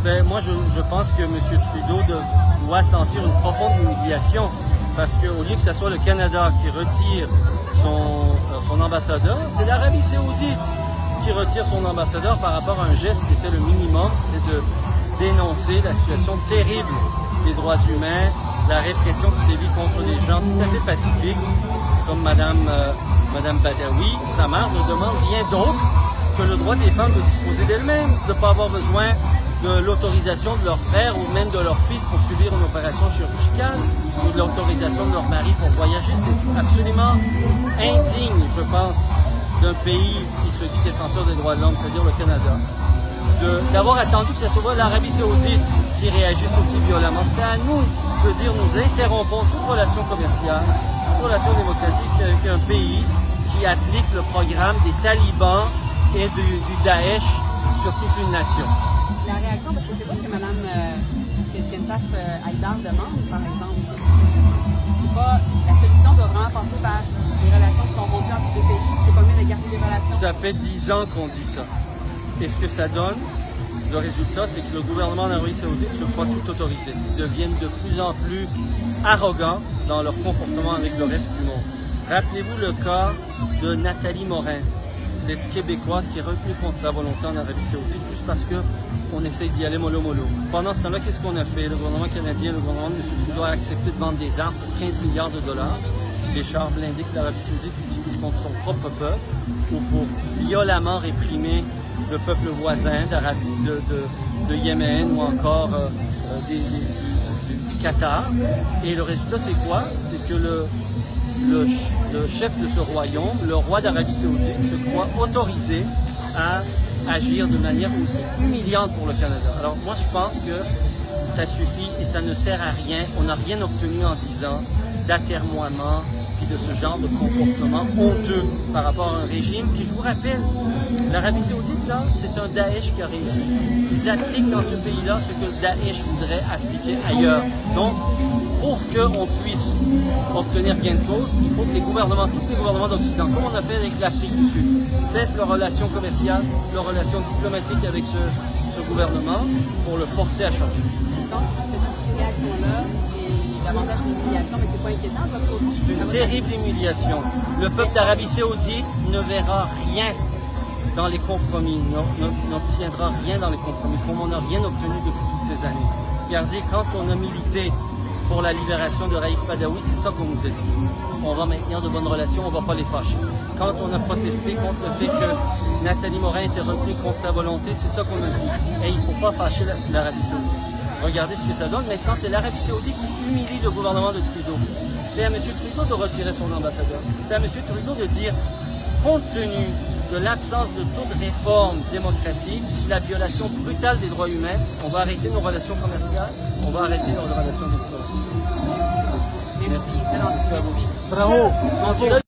Ben, moi, je pense que M. Trudeau doit sentir une profonde humiliation parce qu'au lieu que ce soit le Canada qui retire son ambassadeur, c'est l'Arabie saoudite qui retire son ambassadeur par rapport à un geste qui était le minimum, c'était de dénoncer la situation terrible des droits humains, la répression qui sévit contre des gens tout à fait pacifiques, comme Madame Badawi. Sa mère ne demande rien d'autre que le droit des femmes de disposer d'elles-mêmes, de ne pas avoir besoin de l'autorisation de leur frère ou même de leur fils pour subir une opération chirurgicale ou de l'autorisation de leur mari pour voyager. C'est absolument indigne, je pense, d'un pays qui se dit défenseur des droits de l'homme, c'est-à-dire le Canada, d'avoir attendu que ce soit l'Arabie saoudite qui réagisse aussi violemment. C'était à nous de dire nous interrompons toute relation commerciale, toute relation démocratique avec un pays qui applique le programme des talibans et du Daesh sur toute une nation. La réaction, parce que c'est pas ce que Mme Kentaf Haïdar demande, par exemple. C'est pas, la solution doit vraiment passer par les relations qui sont rompues entre deux pays. C'est pas mieux de garder des relations. Ça fait 10 ans qu'on dit ça. Et ce que ça donne, le résultat, c'est que le gouvernement d'Arabie saoudite se croit tout autorisé. Ils deviennent de plus en plus arrogants dans leur comportement avec le reste du monde. Rappelez-vous le cas de Nathalie Morin, cette Québécoise qui est retenue contre sa volonté en Arabie saoudite juste parce qu'on essaye d'y aller mollo-mollo. Pendant ce temps-là, qu'est-ce qu'on a fait? Le gouvernement canadien, le gouvernement de M. Trudeau a accepté de vendre des armes pour 15 milliards de dollars, des chars blindés que l'Arabie saoudite utilise contre son propre peuple ou pour violemment réprimer le peuple voisin de Yémen ou encore du Qatar. Et le résultat, c'est quoi? C'est que le chef de ce royaume, le roi d'Arabie saoudite, se croit autorisé à agir de manière aussi humiliante pour le Canada. Alors moi, je pense que ça suffit et ça ne sert à rien. On n'a rien obtenu en 10 ans d'atermoiement puis de ce genre de comportement honteux par rapport à un régime qui, je vous rappelle, l'Arabie saoudite, là, c'est un Daesh qui a réussi. Ils appliquent dans ce pays-là ce que le Daesh voudrait appliquer ailleurs. Donc, pour qu'on puisse obtenir gain de cause, il faut que tous les gouvernements d'Occident, comme on a fait avec l'Afrique du Sud, cessent leurs relations commerciales, leurs relations diplomatiques avec ce gouvernement pour le forcer à changer. Donc, cette réaction-là, c'est davantage une humiliation, mais c'est pas inquiétant, votre côté? C'est une terrible humiliation. Le peuple d'Arabie saoudite ne verra rien dans les compromis, n'obtiendra rien dans les compromis, comme on n'a rien obtenu depuis toutes ces années. Regardez, quand on a milité pour la libération de Raif Badawi, c'est ça qu'on nous a dit. On va maintenir de bonnes relations, on ne va pas les fâcher. Quand on a protesté contre le fait que Nathalie Morin était retenue contre sa volonté, c'est ça qu'on a dit. Et il ne faut pas fâcher l'Arabie saoudite. Regardez ce que ça donne. Maintenant, c'est l'Arabie saoudite qui humilie le gouvernement de Trudeau. C'était à M. Trudeau de retirer son ambassadeur. C'était à M. Trudeau de dire, compte tenu de l'absence de toute réforme démocratique, la violation brutale des droits humains, on va arrêter nos relations commerciales, on va arrêter nos relations diplomatiques. Merci. Merci à vous. Bravo.